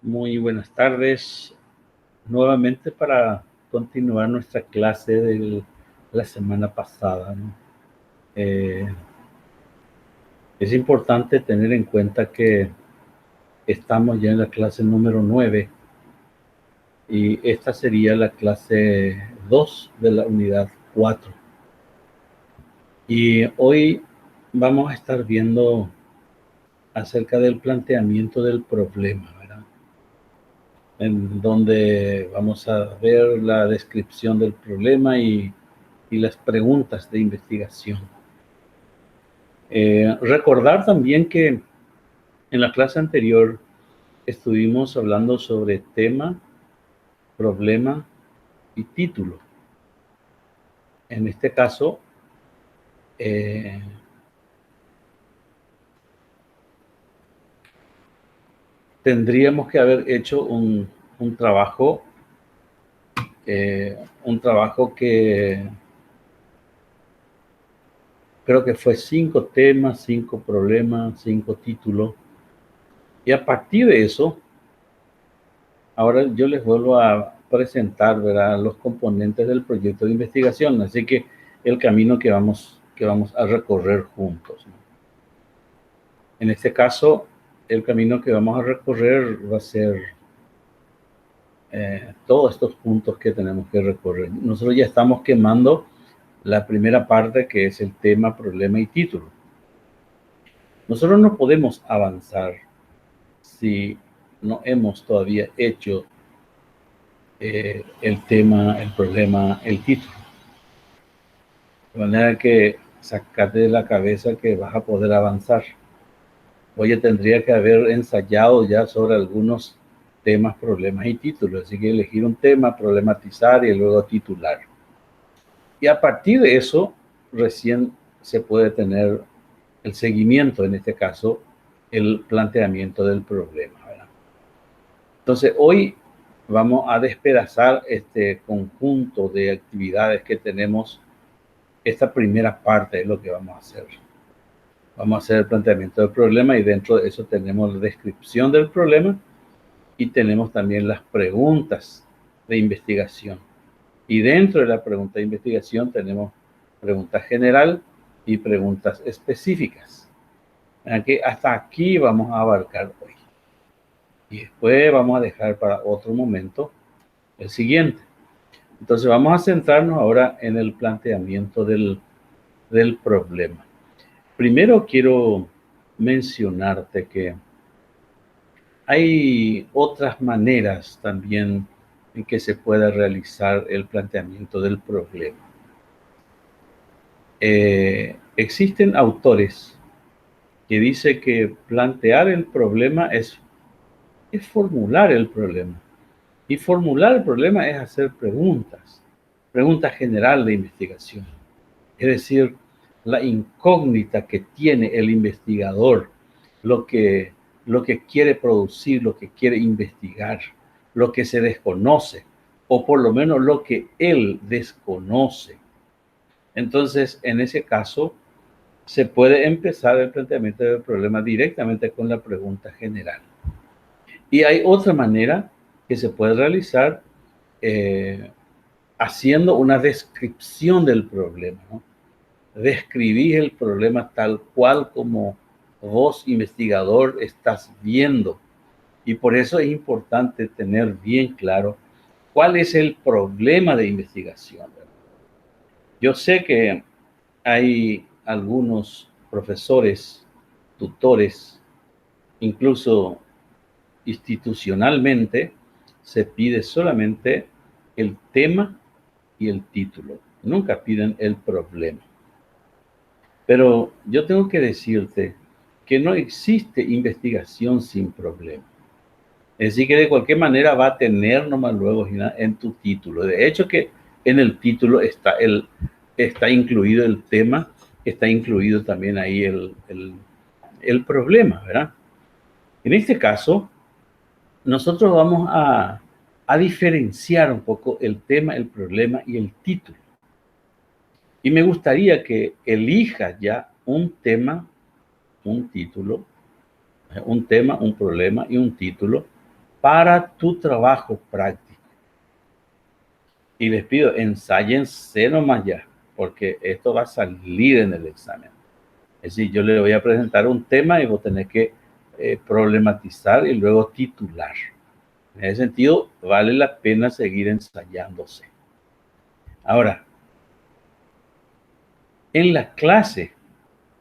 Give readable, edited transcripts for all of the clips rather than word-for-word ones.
Muy buenas tardes. Nuevamente para continuar nuestra clase de la semana pasada, ¿no? Es importante tener en cuenta que estamos ya en la clase número 9 y esta sería la clase 2 de la unidad 4. Y hoy vamos a estar viendo acerca del planteamiento del problema, ¿verdad? En donde vamos a ver la descripción del problema y las preguntas de investigación. Recordar también que en la clase anterior estuvimos hablando sobre tema, problema y título. En este caso, tendríamos que haber hecho un trabajo que creo que fue 5 temas, 5 problemas, 5 títulos. Y a partir de eso, ahora yo les vuelvo a presentar, ¿verdad?, los componentes del proyecto de investigación, así que el camino que vamos a recorrer juntos, ¿no? En este caso, el camino que vamos a recorrer va a ser todos estos puntos que tenemos que recorrer. Nosotros ya estamos quemando la primera parte, que es el tema, problema y título. Nosotros no podemos avanzar si no hemos todavía hecho el tema, el problema, el título. De manera que sacate de la cabeza que vas a poder avanzar. Oye, tendría que haber ensayado ya sobre algunos temas, problemas y títulos. Así que elegir un tema, problematizar y luego titular. Y a partir de eso, recién se puede tener el seguimiento, en este caso, el planteamiento del problema, ¿verdad? Entonces, hoy vamos a despedazar este conjunto de actividades que tenemos. Esta primera parte es lo que vamos a hacer. Vamos a hacer el planteamiento del problema y dentro de eso tenemos la descripción del problema y tenemos también las preguntas de investigación. Y dentro de la pregunta de investigación tenemos pregunta general y preguntas específicas. Que hasta aquí vamos a abarcar hoy. Y después vamos a dejar para otro momento el siguiente. Entonces vamos a centrarnos ahora en el planteamiento del problema. Primero quiero mencionarte que hay otras maneras también en que se puede realizar el planteamiento del problema. Existen autores que dicen que plantear el problema es formular el problema. Y formular el problema es hacer preguntas general de investigación. Es decir, la incógnita que tiene el investigador, lo que quiere producir, lo que quiere investigar, lo que se desconoce, o por lo menos lo que él desconoce. Entonces, en ese caso, se puede empezar el planteamiento del problema directamente con la pregunta general. Y hay otra manera que se puede realizar haciendo una descripción del problema, ¿no? Describir el problema tal cual como vos, investigador, estás viendo. Y por eso es importante tener bien claro cuál es el problema de investigación. Yo sé que hay algunos profesores, tutores, incluso institucionalmente, se pide solamente el tema y el título. Nunca piden el problema. Pero yo tengo que decirte que no existe investigación sin problema. Es decir, que de cualquier manera va a tener nomás luego en tu título. De hecho, que en el título está incluido el tema, está incluido también ahí el problema, ¿verdad? En este caso, nosotros vamos a diferenciar un poco el tema, el problema y el título. Y me gustaría que elijas ya un tema, un título, un tema, un problema y un título, para tu trabajo práctico. Y les pido, ensáyense nomás ya, porque esto va a salir en el examen. Es decir, yo le voy a presentar un tema y vos tenés que problematizar y luego titular. En ese sentido, vale la pena seguir ensayándose. Ahora, en la clase,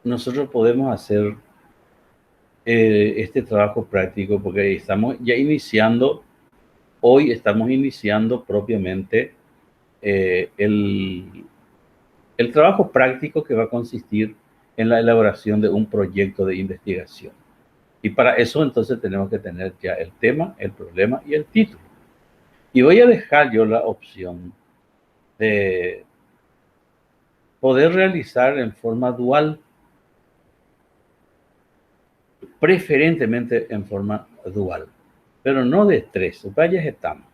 nosotros podemos hacer este trabajo práctico porque estamos ya iniciando, hoy estamos iniciando propiamente el trabajo práctico que va a consistir en la elaboración de un proyecto de investigación. Y para eso entonces tenemos que tener ya el tema, el problema y el título. Y voy a dejar yo la opción de poder realizar en forma dual, preferentemente en forma dual, pero no de 3, varias etapas.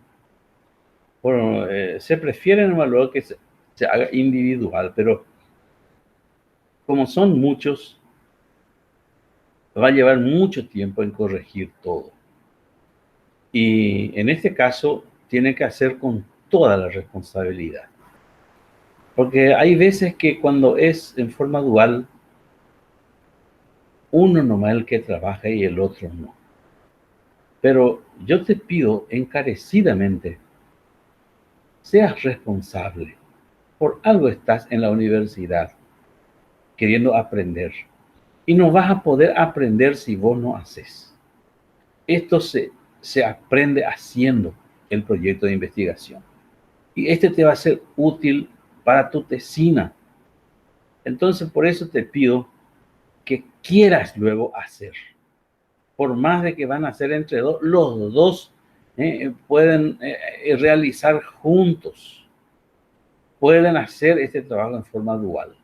Bueno, se prefiere luego que se haga individual, pero como son muchos, va a llevar mucho tiempo en corregir todo. Y en este caso, tiene que hacer con toda la responsabilidad. Porque hay veces que cuando es en forma dual, uno nomás es el que trabaja y el otro no. Pero yo te pido encarecidamente, seas responsable. Por algo estás en la universidad, queriendo aprender. Y no vas a poder aprender si vos no haces. Esto se aprende haciendo el proyecto de investigación. Y este te va a ser útil para tu tesina. Entonces, por eso te pido que quieras luego hacer. Por más de que van a hacer entre dos, los dos pueden realizar juntos. Pueden hacer este trabajo en forma dual.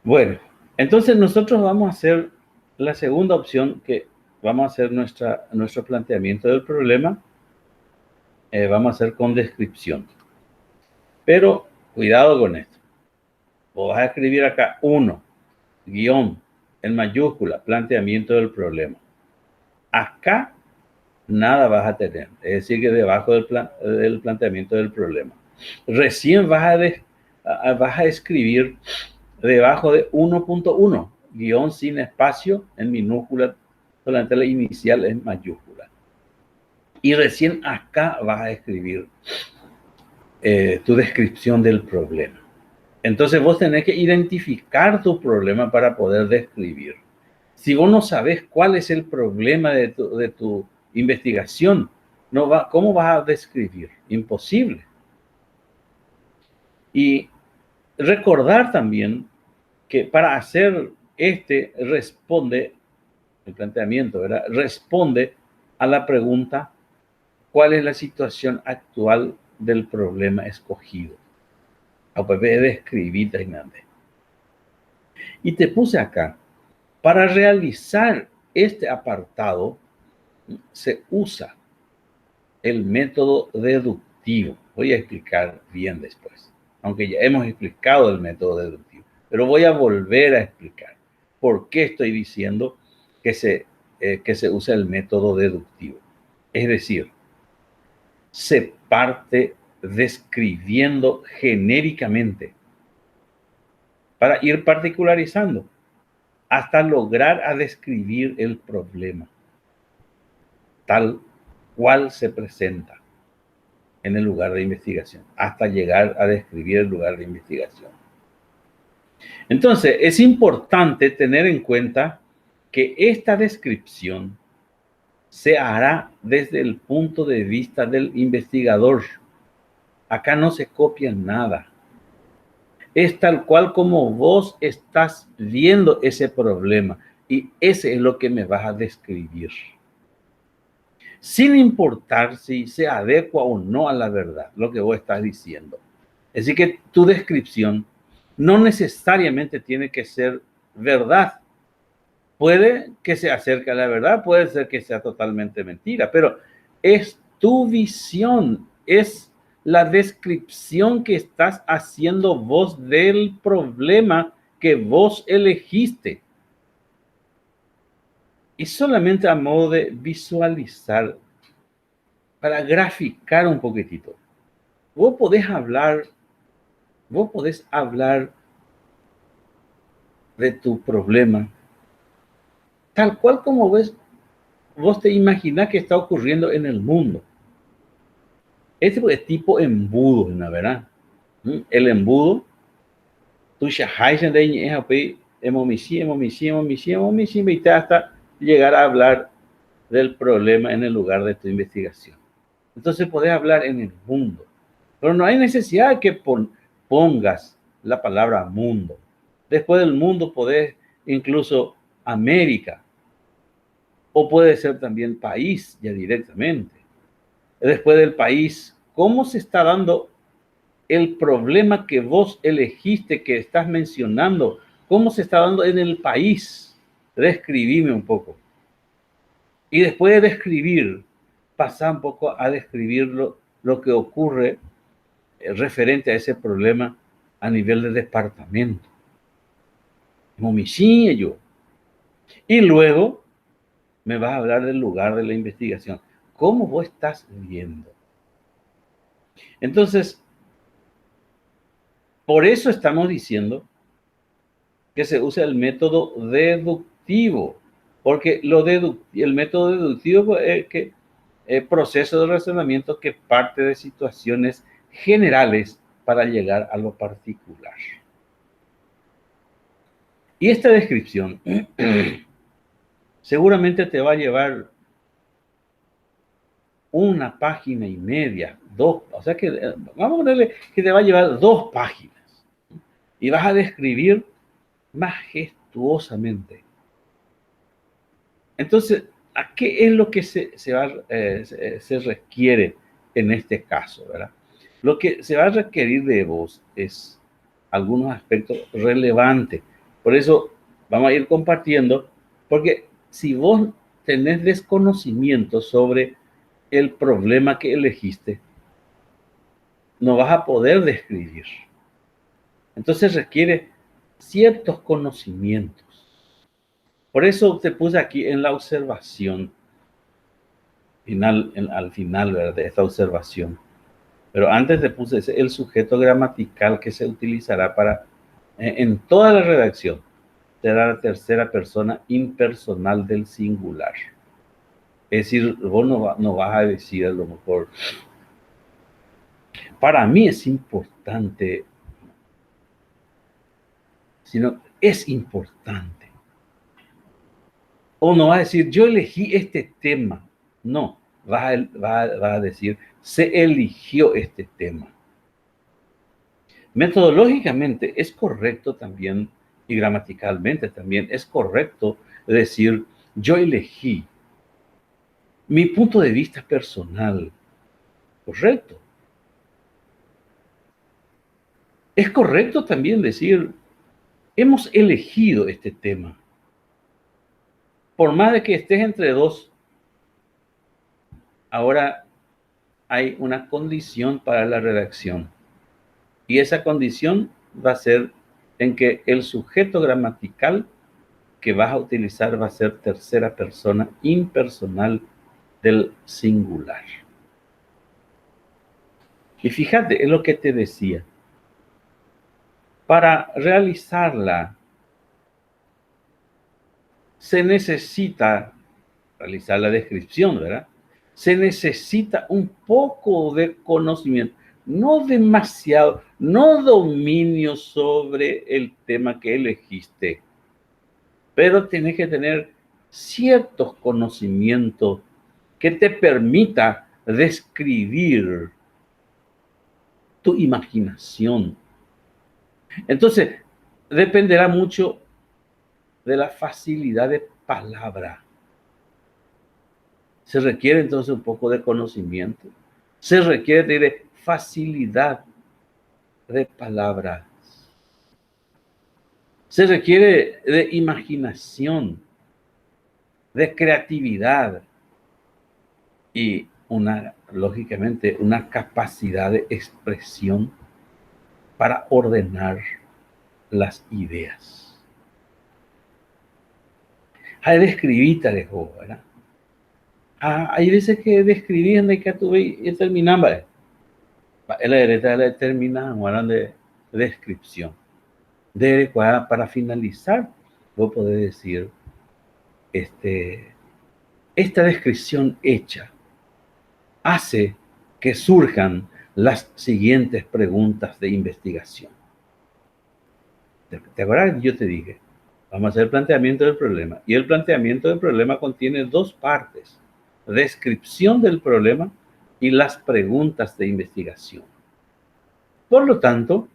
Bueno, entonces nosotros vamos a hacer la segunda opción, que vamos a hacer nuestro planteamiento del problema. Vamos a hacer con descripción. Pero cuidado con esto. Vos vas a escribir acá 1, guión, en mayúscula, planteamiento del problema. Acá nada vas a tener. Es decir, que debajo del planteamiento del problema. Recién vas a escribir debajo de 1.1, guión sin espacio, en minúscula, solamente la inicial en mayúscula. Y recién acá vas a escribir tu descripción del problema. Entonces vos tenés que identificar tu problema para poder describir. Si vos no sabés cuál es el problema de tu investigación, ¿cómo vas a describir? Imposible. Y recordar también que para hacer el planteamiento, ¿verdad? Responde a la pregunta, ¿cuál es la situación actual del problema escogido? Y te puse acá, para realizar este apartado se usa el método deductivo. Voy a explicar bien después, aunque ya hemos explicado el método deductivo, pero voy a volver a explicar por qué estoy diciendo que se usa el método deductivo. Es decir, se parte describiendo genéricamente para ir particularizando hasta lograr a describir el problema tal cual se presenta en el lugar de investigación, hasta llegar a describir el lugar de investigación. Entonces, es importante tener en cuenta que esta descripción se hará desde el punto de vista del investigador. Acá no se copia nada. Es tal cual como vos estás viendo ese problema y ese es lo que me vas a describir. Sin importar si se adecua o no a la verdad, lo que vos estás diciendo. Es decir, que tu descripción no necesariamente tiene que ser verdad. Puede que se acerque a la verdad, puede ser que sea totalmente mentira, pero es tu visión, es la descripción que estás haciendo vos del problema que vos elegiste. Y solamente a modo de visualizar, para graficar un poquitito. Vos podés hablar de tu problema, tal cual como vos te imaginás que está ocurriendo en el mundo. Este es tipo embudo, ¿no? ¿Verdad? El embudo, tú ya y hasta llegar a hablar del problema en el lugar de tu investigación. Entonces podés hablar en el mundo, pero no hay necesidad de que pongas la palabra mundo. Después del mundo podés incluso América, o puede ser también país ya directamente. Después del país, ¿cómo se está dando el problema que vos elegiste, que estás mencionando? ¿Cómo se está dando en el país? Describime un poco. Y después de describir, pasa un poco a describir lo que ocurre referente a ese problema a nivel de departamento. Homicidio. Y luego me vas a hablar del lugar de la investigación. ¿Cómo vos estás viendo? Entonces, por eso estamos diciendo que se usa el método deductivo, porque el método deductivo es que proceso de razonamiento que parte de situaciones generales para llegar a lo particular. Y esta descripción seguramente te va a llevar una página y media, dos, o sea que vamos a ponerle que te va a llevar 2 páginas y vas a describir majestuosamente. Entonces, ¿a qué es lo que se requiere en este caso, verdad? Lo que se va a requerir de vos es algunos aspectos relevantes. Por eso vamos a ir compartiendo, porque si vos tenés desconocimiento sobre el problema que elegiste, no vas a poder describir. Entonces requiere ciertos conocimientos. Por eso te puse aquí en la observación, al final, ¿verdad?, de esta observación. Pero antes te puse el sujeto gramatical que se utilizará para, en toda la redacción, será la tercera persona impersonal del singular. Es decir, vos no vas a decir a lo mejor, para mí es importante, sino es importante. O no vas a decir, yo elegí este tema. No, vas a decir, se eligió este tema. Metodológicamente es correcto también, y gramaticalmente también es correcto decir, yo elegí mi punto de vista personal. Correcto. Es correcto también decir, hemos elegido este tema. Por más de que estés entre dos, ahora hay una condición para la redacción. Y esa condición va a ser en que el sujeto gramatical que vas a utilizar va a ser tercera persona impersonal del singular. Y fíjate, es lo que te decía. Para realizarla, se necesita realizar la descripción, ¿verdad? Se necesita un poco de conocimiento, no demasiado, no dominio sobre el tema que elegiste, pero tienes que tener ciertos conocimientos que te permita describir tu imaginación. Entonces, dependerá mucho de la facilidad de palabra. Se requiere entonces un poco de conocimiento. Se requiere de facilidad de palabras. Se requiere de imaginación, de creatividad y lógicamente, una capacidad de expresión para ordenar las ideas. hay describir, ¿verdad? Hay veces que describir en que tuve y terminamos. La hereta la termina de descripción. Para finalizar, vos podés decir, esta descripción hecha hace que surjan las siguientes preguntas de investigación. ¿Te acuerdas? Yo te dije, vamos a hacer el planteamiento del problema. Y el planteamiento del problema contiene dos partes: descripción del problema y las preguntas de investigación. Por lo tanto,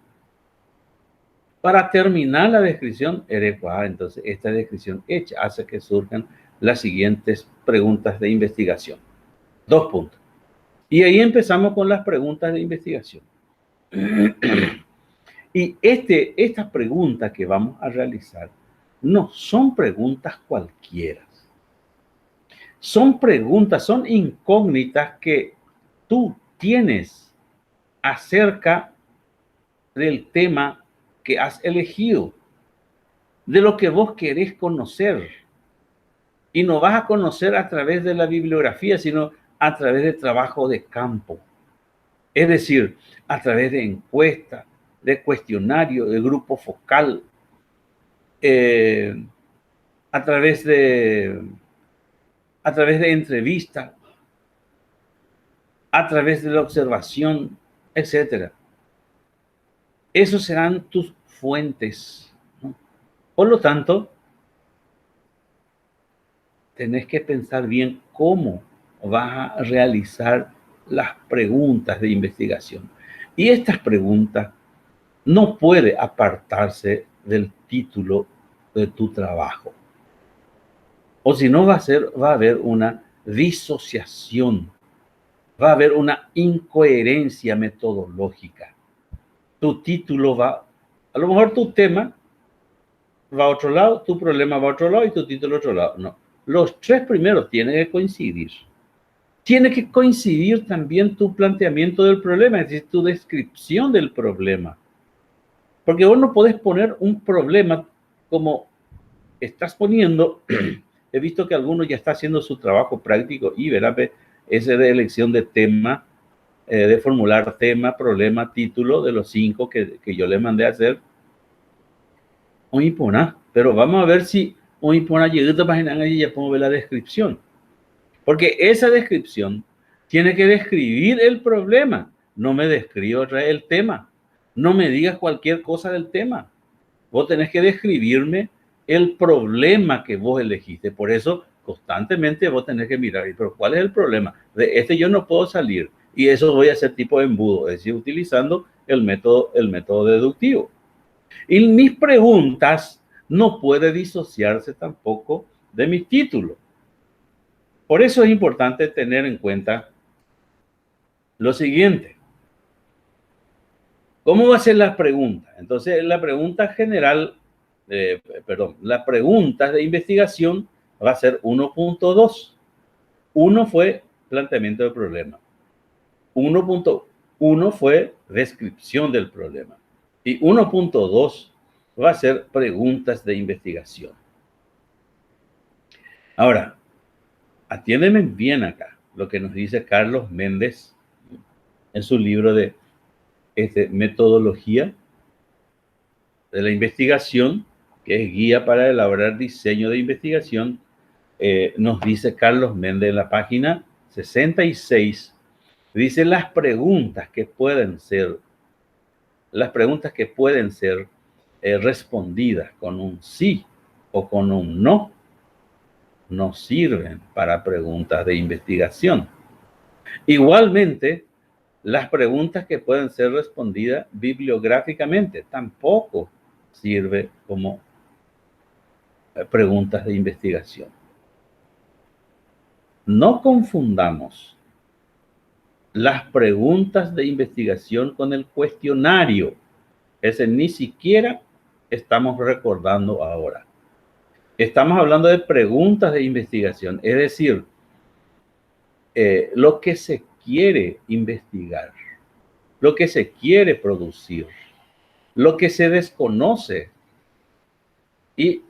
para terminar la descripción, entonces esta descripción hecha hace que surjan las siguientes preguntas de investigación. 2 puntos. Y ahí empezamos con las preguntas de investigación. Y estas preguntas que vamos a realizar no son preguntas cualquiera. Son preguntas, son incógnitas que tú tienes acerca del tema que has elegido, de lo que vos querés conocer. Y no vas a conocer a través de la bibliografía, sino a través de trabajo de campo. Es decir, a través de encuestas, de cuestionario, de grupo focal, a través de entrevistas, a través de la observación, etc. Esos serán tus fuentes, ¿no? Por lo tanto, tenés que pensar bien cómo vas a realizar las preguntas de investigación. Y estas preguntas no puede apartarse del título de tu trabajo. O si no, va a haber una disociación, va a haber una incoherencia metodológica. Tu título a lo mejor tu tema va a otro lado, tu problema va a otro lado y tu título a otro lado. No, los 3 primeros tienen que coincidir. Tiene que coincidir también tu planteamiento del problema, es decir, tu descripción del problema. Porque vos no podés poner un problema como estás poniendo. He visto que algunos ya están haciendo su trabajo práctico y verá, ese de elección de tema, de formular tema, problema, título, de los 5 que yo le mandé a hacer. Pero vamos a ver si llega a esta página y ya podemos ver la descripción. Porque esa descripción tiene que describir el problema. No me describa el tema. No me digas cualquier cosa del tema. Vos tenés que describirme el problema que vos elegiste. Por eso, constantemente vos tenés que mirar, pero ¿cuál es el problema? De este yo no puedo salir. Y eso voy a hacer tipo de embudo, es decir, utilizando el método deductivo. Y mis preguntas no pueden disociarse tampoco de mi título. Por eso es importante tener en cuenta lo siguiente. ¿Cómo va a ser la pregunta? Entonces, la pregunta general, las preguntas de investigación va a ser 1.2. 1 fue planteamiento del problema. 1.1 fue descripción del problema. Y 1.2 va a ser preguntas de investigación. Ahora, atiéndeme bien acá lo que nos dice Carlos Méndez en su libro de metodología de la investigación, que es guía para elaborar diseño de investigación. Nos dice Carlos Méndez en la página 66, dice las preguntas que pueden ser respondidas con un sí o con un no sirven para preguntas de investigación. Igualmente, las preguntas que pueden ser respondidas bibliográficamente tampoco sirve como preguntas de investigación. No confundamos las preguntas de investigación con el cuestionario. Ese ni siquiera estamos recordando ahora. Estamos hablando de preguntas de investigación, es decir, lo que se quiere investigar, lo que se quiere producir, lo que se desconoce y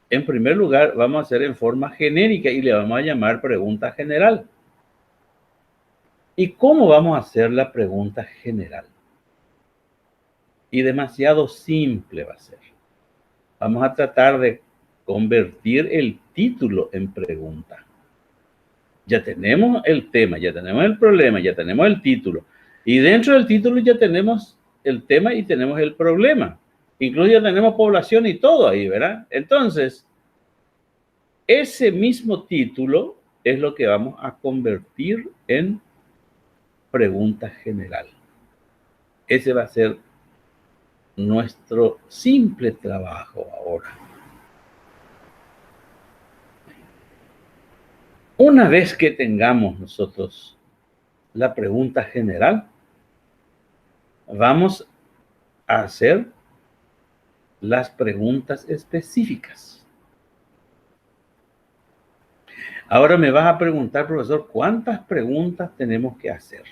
En primer lugar, vamos a hacer en forma genérica y le vamos a llamar pregunta general. ¿Y cómo vamos a hacer la pregunta general? Y demasiado simple va a ser. Vamos a tratar de convertir el título en pregunta. Ya tenemos el tema, ya tenemos el problema, ya tenemos el título. Y dentro del título ya tenemos el tema y tenemos el problema. Incluso ya tenemos población y todo ahí, ¿verdad? Entonces, ese mismo título es lo que vamos a convertir en pregunta general. Ese va a ser nuestro simple trabajo ahora. Una vez que tengamos nosotros la pregunta general, vamos a hacer las preguntas específicas. Ahora me vas a preguntar, profesor, ¿cuántas preguntas tenemos que hacer?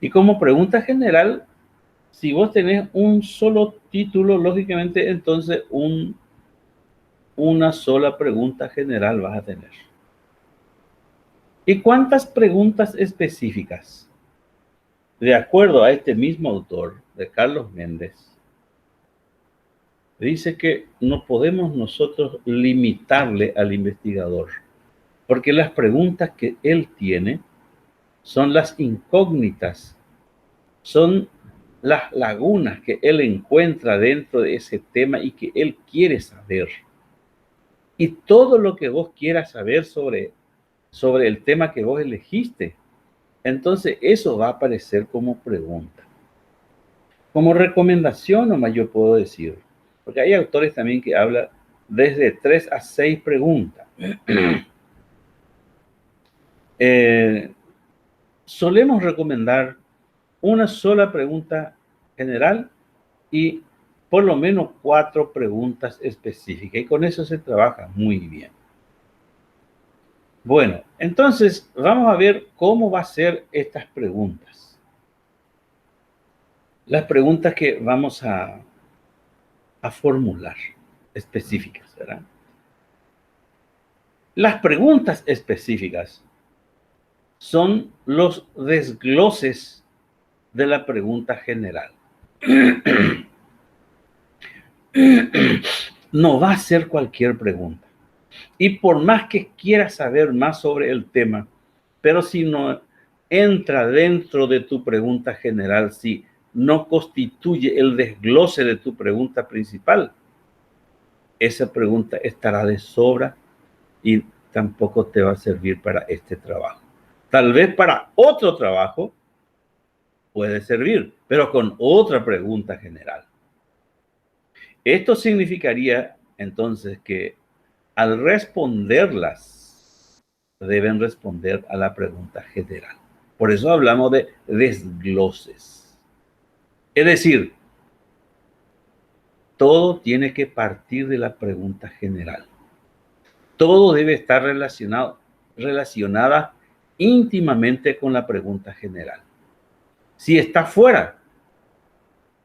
Y como pregunta general, si vos tenés un solo título, lógicamente, entonces una sola pregunta general vas a tener. ¿Y cuántas preguntas específicas? De acuerdo a este mismo autor, de Carlos Méndez, dice que no podemos nosotros limitarle al investigador, porque las preguntas que él tiene son las incógnitas, son las lagunas que él encuentra dentro de ese tema y que él quiere saber. Y todo lo que vos quieras saber sobre el tema que vos elegiste, entonces eso va a aparecer como pregunta. Como recomendación nomás yo puedo decir, porque hay autores también que hablan desde 3 a 6 preguntas. Solemos recomendar una sola pregunta general y por lo menos 4 preguntas específicas. Y con eso se trabaja muy bien. Bueno, entonces vamos a ver cómo va a ser estas preguntas. Las preguntas que vamos a formular específicas, ¿verdad? Las preguntas específicas son los desgloses de la pregunta general. No va a ser cualquier pregunta. Y por más que quieras saber más sobre el tema, pero si no entra dentro de tu pregunta general, si no constituye el desglose de tu pregunta principal, esa pregunta estará de sobra y tampoco te va a servir para este trabajo. Tal vez para otro trabajo puede servir, pero con otra pregunta general. Esto significaría entonces que al responderlas, deben responder a la pregunta general. Por eso hablamos de desgloses. Es decir, todo tiene que partir de la pregunta general. Todo debe estar relacionada íntimamente con la pregunta general. Si está fuera,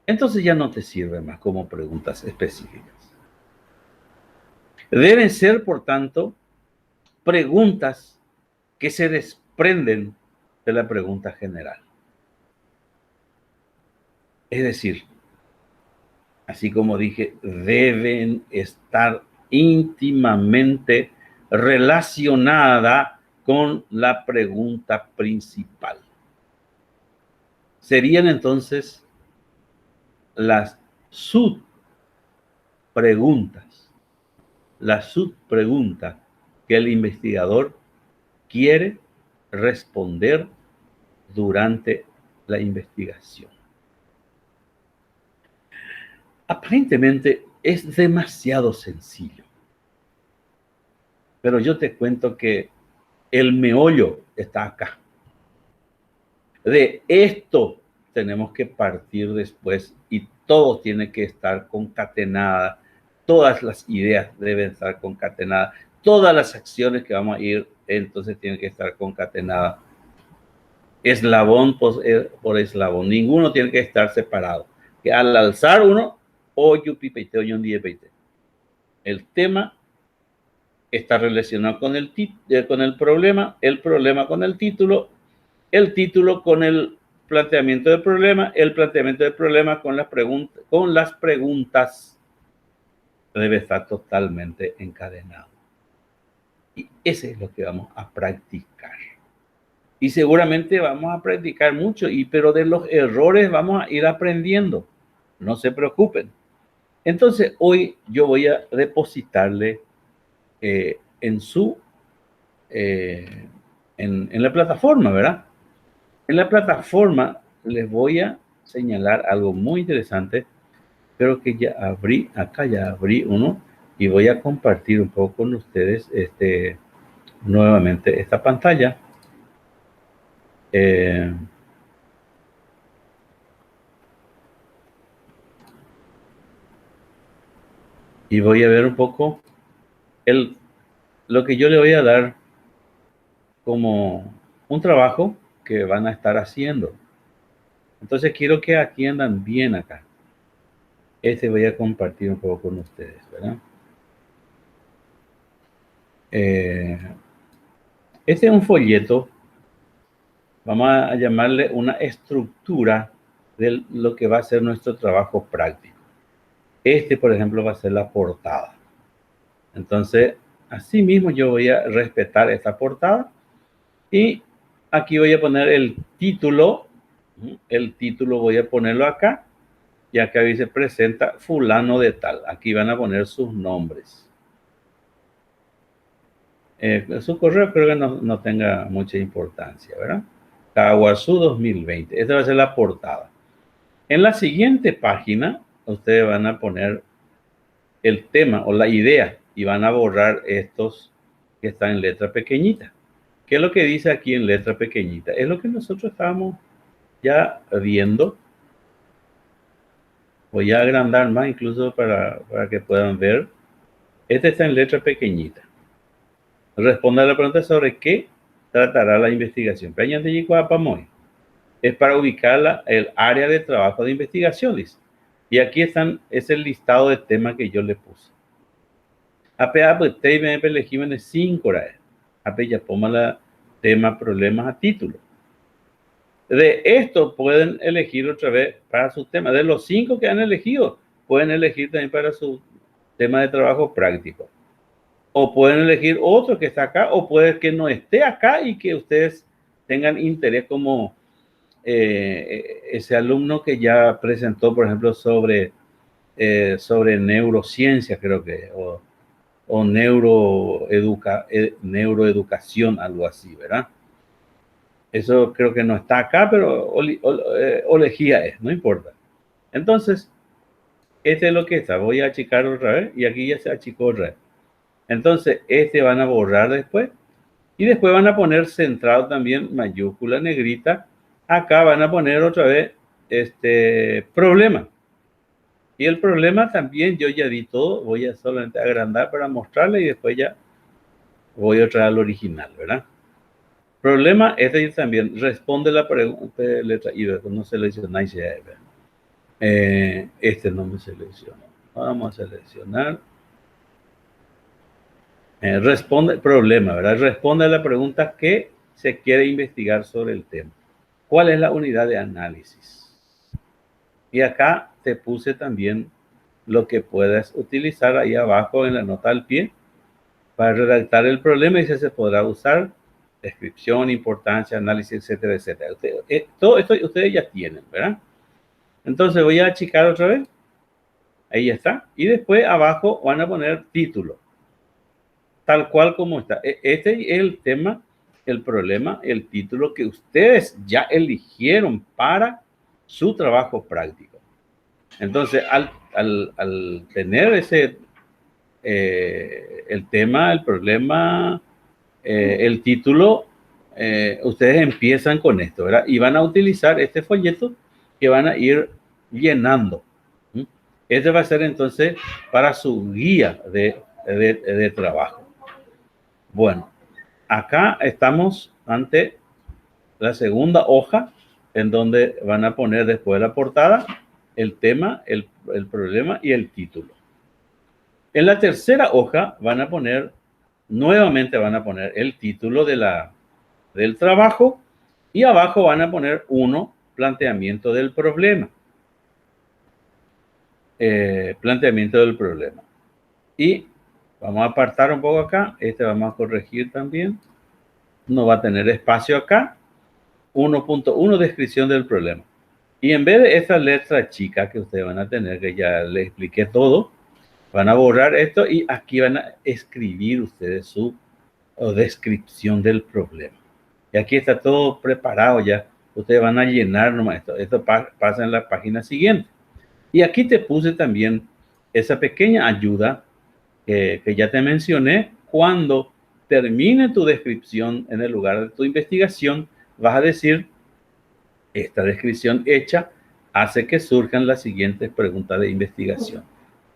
entonces ya no te sirve más como preguntas específicas. Deben ser, por tanto, preguntas que se desprenden de la pregunta general. Es decir, así como dije, deben estar íntimamente relacionadas con la pregunta principal. Serían entonces las subpreguntas, que el investigador quiere responder durante la investigación. Aparentemente es demasiado sencillo, pero yo te cuento que el meollo está acá. De esto tenemos que partir después y todo tiene que estar concatenada. Todas las ideas deben estar concatenadas. Todas las acciones que vamos a ir, entonces tienen que estar concatenadas. Eslabón por eslabón. Ninguno tiene que estar separado. Que al alzar uno, oyu pipeite, oyu diye peite. El tema está relacionado con el problema con el título con el planteamiento del problema, el planteamiento del problema con las preguntas debe estar totalmente encadenado. Y ese es lo que vamos a practicar. Y seguramente vamos a practicar mucho, pero de los errores vamos a ir aprendiendo. No se preocupen. Entonces, hoy yo voy a depositarle en la plataforma, ¿verdad? En la plataforma les voy a señalar algo muy interesante, pero que ya abrí, acá ya abrí uno y voy a compartir un poco con ustedes nuevamente esta pantalla. Y voy a ver un poco lo que yo le voy a dar como un trabajo que van a estar haciendo. Entonces quiero que atiendan bien acá. Voy a compartir un poco con ustedes, ¿verdad? Este es un folleto, vamos a llamarle una estructura de lo que va a ser nuestro trabajo práctico. Por ejemplo, va a ser la portada. Entonces, así mismo yo voy a respetar esta portada y aquí voy a poner el título. El título voy a ponerlo acá y acá dice presenta fulano de tal. Aquí van a poner sus nombres. Su correo creo que no tenga mucha importancia, ¿verdad? Caguazú 2020. Esta va a ser la portada. En la siguiente página, ustedes van a poner el tema o la idea y van a borrar estos que están en letra pequeñita. ¿Qué es lo que dice aquí en letra pequeñita? Es lo que nosotros estábamos ya viendo. Voy a agrandar más incluso para que puedan ver. Este está en letra pequeñita. Responde a la pregunta sobre qué tratará la investigación. Es para ubicar el área de trabajo de investigación, dice. Y aquí es el listado de temas que yo le puse. APA, pues, me elegimos 5 horas. APA ya ponga la tema problemas a título. De esto pueden elegir otra vez para su tema. De los 5 que han elegido, pueden elegir también para su tema de trabajo práctico. O pueden elegir otro que está acá, o puede que no esté acá y que ustedes tengan interés como ese alumno que ya presentó, por ejemplo, sobre neurociencia, creo que, o neuroeducación, algo así, ¿verdad? Eso creo que no está acá, pero olejía es, no importa. Entonces, este es lo que está. Voy a achicar otra vez y aquí ya se achicó otra vez. Entonces, van a borrar después y después van a poner centrado también, mayúscula negrita. Acá van a poner otra vez problema. Y el problema también yo ya di todo, voy a solamente agrandar para mostrarle y después ya voy a traer al original, ¿verdad? Problema, también responde la pregunta de letra I, no seleccionáis ya, no me seleccionó. Vamos a seleccionar. Responde problema, ¿verdad? Responde a la pregunta que se quiere investigar sobre el tema. ¿Cuál es la unidad de análisis? Y acá te puse también lo que puedes utilizar ahí abajo en la nota al pie para redactar el problema y se podrá usar descripción, importancia, análisis, etcétera, etcétera. Todo esto ustedes ya tienen, ¿verdad? Entonces voy a achicar otra vez. Ahí está. Y después abajo van a poner título. Tal cual como está. Este es el tema, el problema, el título que ustedes ya eligieron para su trabajo práctico. Entonces, al tener el tema, el problema, el título, ustedes empiezan con esto, ¿verdad? Y van a utilizar este folleto que van a ir llenando. Este va a ser entonces para su guía de trabajo. Bueno, acá estamos ante la segunda hoja en donde van a poner después de la portada el tema, el problema y el título. En la tercera hoja nuevamente van a poner el título del trabajo y abajo van a poner 1, planteamiento del problema. Planteamiento del problema. Y vamos a apartar un poco acá. Vamos a corregir también. No va a tener espacio acá. 1.1, descripción del problema. Y en vez de esta letra chica que ustedes van a tener, que ya les expliqué todo, van a borrar esto y aquí van a escribir ustedes su descripción del problema. Y aquí está todo preparado ya. Ustedes van a llenar nomás esto. Esto pasa en la página siguiente. Y aquí te puse también esa pequeña ayuda que ya te mencioné. Cuando termine tu descripción en el lugar de tu investigación, vas a decir, esta descripción hecha hace que surjan las siguientes preguntas de investigación.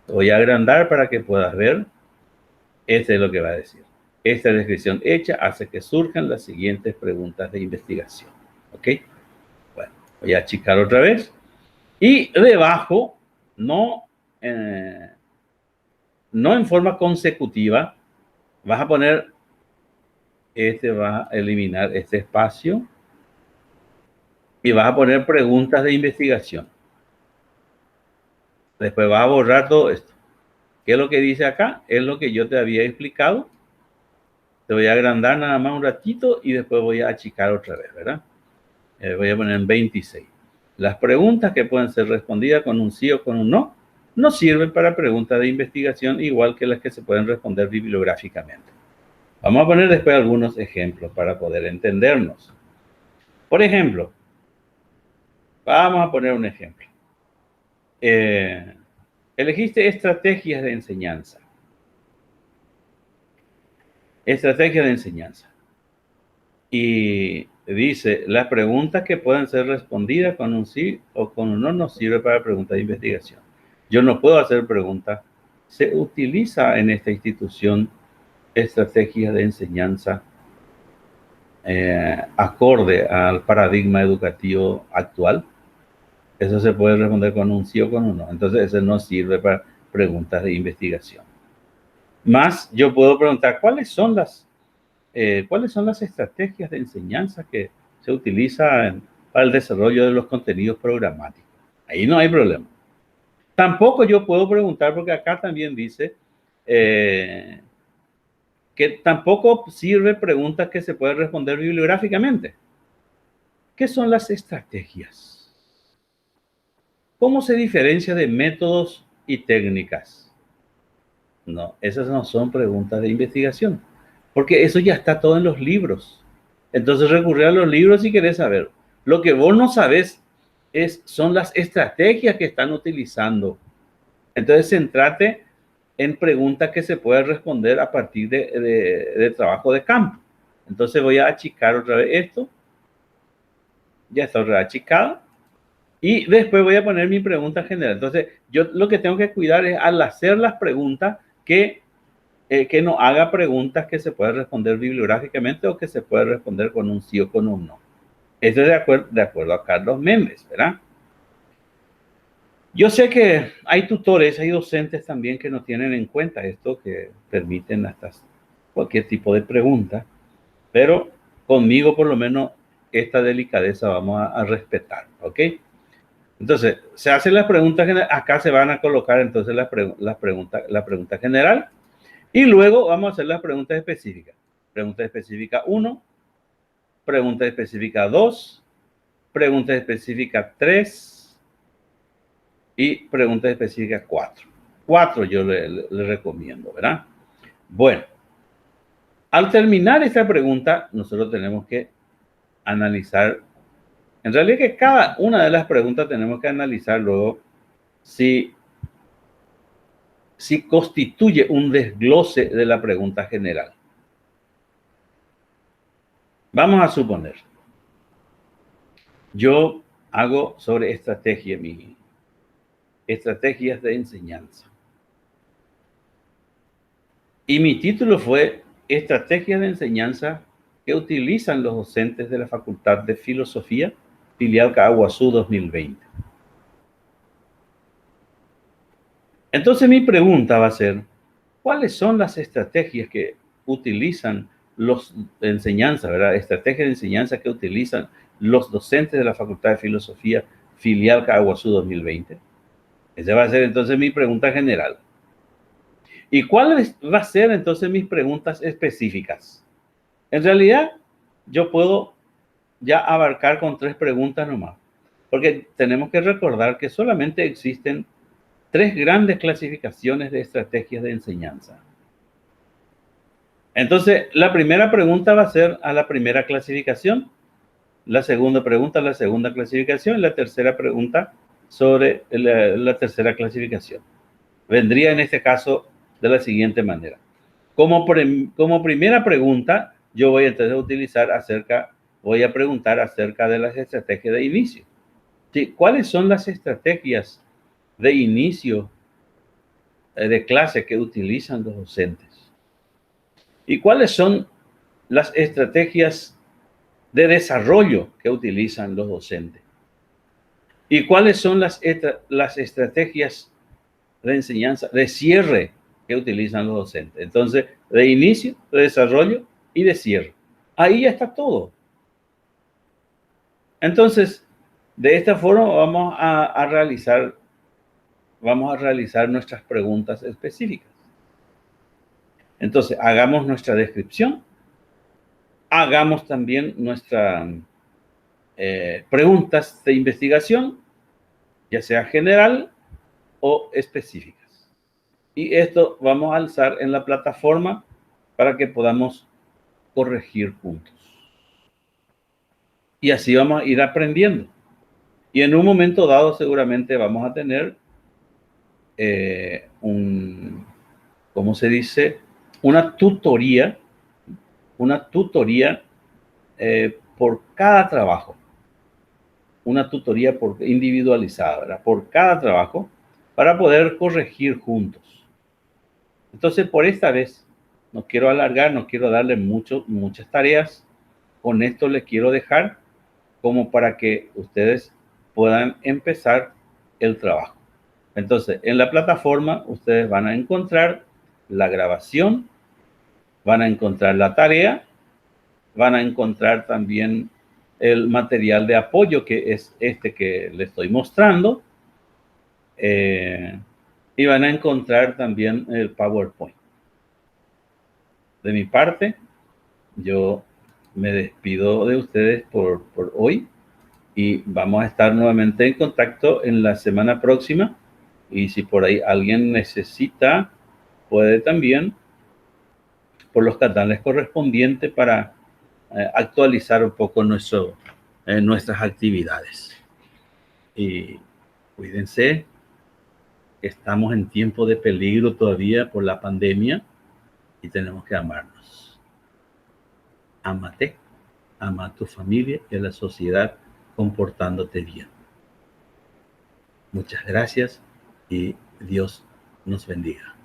Voy a agrandar para que puedas ver. Este es lo que va a decir. Esta descripción hecha hace que surjan las siguientes preguntas de investigación. ¿Ok? Bueno, voy a achicar otra vez. Y debajo, no en forma consecutiva, vas a poner, vas a eliminar este espacio y vas a poner preguntas de investigación. Después vas a borrar todo esto. ¿Qué es lo que dice acá? Es lo que yo te había explicado. Te voy a agrandar nada más un ratito y después voy a achicar otra vez, ¿verdad? Voy a poner en 26. Las preguntas que pueden ser respondidas con un sí o con un no, no sirven para preguntas de investigación, igual que las que se pueden responder bibliográficamente. Vamos a poner después algunos ejemplos para poder entendernos. Por ejemplo, vamos a poner un ejemplo. Elegiste estrategias de enseñanza. Estrategia de enseñanza. Y dice, las preguntas que pueden ser respondidas con un sí o con un no, no sirve para preguntas de investigación. Yo no puedo hacer preguntas. Se utiliza en esta institución estrategias de enseñanza acorde al paradigma educativo actual. Eso se puede responder con un sí o con un no. Entonces, eso no sirve para preguntas de investigación. Más, yo puedo preguntar, ¿cuáles son las estrategias de enseñanza que se utilizan para el desarrollo de los contenidos programáticos? Ahí no hay problema. Tampoco yo puedo preguntar, porque acá también dice que tampoco sirve preguntas que se pueden responder bibliográficamente. ¿Qué son las estrategias? ¿Cómo se diferencia de métodos y técnicas? No, esas no son preguntas de investigación, porque eso ya está todo en los libros. Entonces recurrir a los libros si querés saber. Lo que vos no sabés son las estrategias que están utilizando. Entonces centrate en preguntas que se pueden responder a partir de trabajo de campo. Entonces voy a achicar otra vez esto. Ya está otra vez achicado. Y después voy a poner mi pregunta general. Entonces yo lo que tengo que cuidar es al hacer las preguntas que no haga preguntas que se puedan responder bibliográficamente o que se pueda responder con un sí o con un no. Eso es de acuerdo a Carlos Méndez, ¿verdad? Yo sé que hay tutores, hay docentes también que no tienen en cuenta esto, que permiten hasta cualquier tipo de pregunta, pero conmigo por lo menos esta delicadeza vamos a respetar, ¿ok? Entonces, se hacen las preguntas generales, acá se van a colocar entonces la pregunta general, y luego vamos a hacer las preguntas específicas. Pregunta específica 1, pregunta específica 2, pregunta específica 3 y pregunta específica 4. 4 yo le recomiendo, ¿verdad? Bueno, al terminar esta pregunta, nosotros tenemos que analizar, en realidad que cada una de las preguntas tenemos que analizar luego si constituye un desglose de la pregunta general. Vamos a suponer, yo hago sobre estrategias de enseñanza. Y mi título fue Estrategias de enseñanza que utilizan los docentes de la Facultad de Filosofía, filial Caguazú 2020. Entonces mi pregunta va a ser, ¿cuáles son las estrategias que utilizan los de enseñanza, ¿verdad? Estrategias de enseñanza que utilizan los docentes de la Facultad de Filosofía filial Caguazú 2020? Esa va a ser entonces mi pregunta general. ¿Y cuáles va a ser entonces mis preguntas específicas? En realidad, yo puedo ya abarcar con 3 preguntas nomás, porque tenemos que recordar que solamente existen 3 grandes clasificaciones de estrategias de enseñanza. Entonces, la primera pregunta va a ser a la primera clasificación, la segunda pregunta a la segunda clasificación y la tercera pregunta sobre la tercera clasificación. Vendría en este caso de la siguiente manera. Como primera pregunta, yo voy entonces a utilizar voy a preguntar acerca de las estrategias de inicio. ¿Sí? ¿Cuáles son las estrategias de inicio de clase que utilizan los docentes? ¿Y cuáles son las estrategias de desarrollo que utilizan los docentes? ¿Y cuáles son las estrategias de enseñanza, de cierre que utilizan los docentes? Entonces, de inicio, de desarrollo y de cierre. Ahí ya está todo. Entonces, de esta forma vamos a realizar nuestras preguntas específicas. Entonces, hagamos nuestra descripción, hagamos también nuestras preguntas de investigación, ya sea general o específicas. Y esto vamos a alzar en la plataforma para que podamos corregir juntos. Y así vamos a ir aprendiendo. Y en un momento dado seguramente vamos a tener ¿cómo se dice? Una tutoría por cada trabajo. Una tutoría individualizada, ¿verdad? Por cada trabajo, para poder corregir juntos. Entonces, por esta vez, no quiero alargar, no quiero darle muchas tareas. Con esto les quiero dejar como para que ustedes puedan empezar el trabajo. Entonces, en la plataforma ustedes van a encontrar la grabación, van a encontrar la tarea, van a encontrar también el material de apoyo, que es este que les estoy mostrando, y van a encontrar también el PowerPoint. De mi parte, yo me despido de ustedes por hoy y vamos a estar nuevamente en contacto en la semana próxima. Y si por ahí alguien necesita, puede también por los canales correspondientes para actualizar un poco nuestras actividades. Y cuídense, estamos en tiempo de peligro todavía por la pandemia y tenemos que amarnos. Ámate, ama a tu familia y a la sociedad comportándote bien. Muchas gracias y Dios nos bendiga.